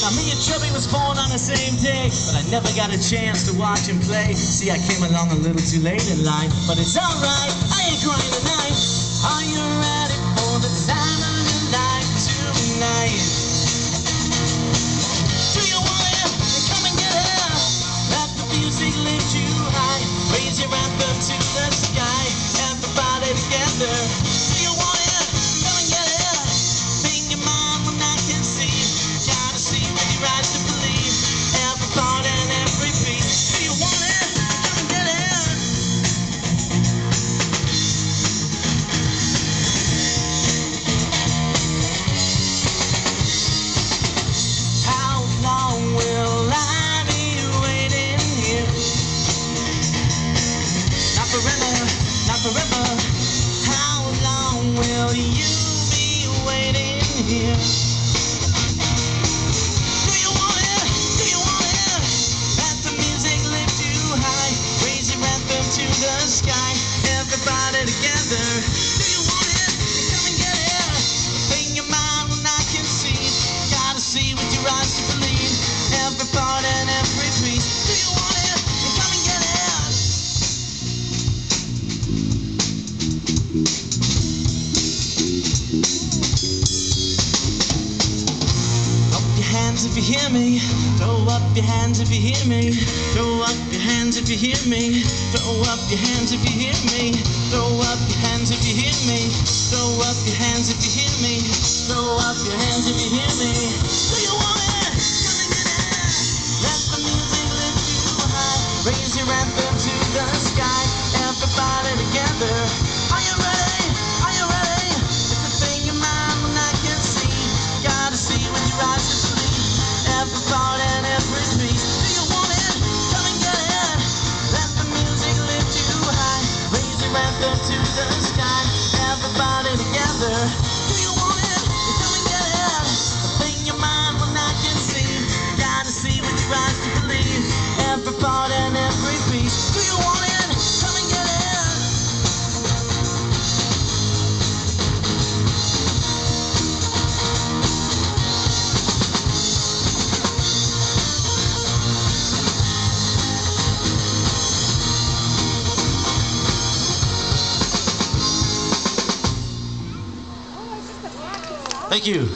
Now me and Chubby was born on the same day, but I never got a chance to watch him play. See, I came along a little too late in line, but it's alright, I ain't crying tonight. Are you ready for the time of your life tonight? Do you want it? Then come and get it. Let the music lift you high. Raise your anthem to the sky. Everybody together. Do you want it? Come and get it. Bring your mind when I can see. Gotta see with your eyes to believe. Every part and every piece. Do you want it? Come and get it. How long will I be waiting here? Not forever, not forever. How long will you be waiting here? Do you want it? Do you want it? Let the music lift you high. Raise your anthem to the sky. Everybody together. Do you want it? Then come and get it. Bring your mind when I can see. Gotta see with your eyes to believe. Every part and every piece. Do you want it? Then come and get it. Up your hands if you hear me. Throw up your hands if you hear me. Throw up your hands if you hear me. Throw up your hands if you hear me. Throw up your hands if you hear me. Throw up your hands if you hear me. Throw up your hands if you hear me. Do you want it? Come and get it. Let the music lift you high. Raise your anthem to the sky. Everybody together. Are you ready? Are you ready? It's a thing in mind when I can see. Gotta see with your eyes to believe. Every part and every piece. Do you want it? Come and get it. Let the music lift you high. Raise your anthem to the sky. Everybody together. Do you want it? Then come and get it. A thing in your mind when I can see. Gotta see with your eyes to believe. Every part and every piece. Do you want it? Come and get it. Thank you.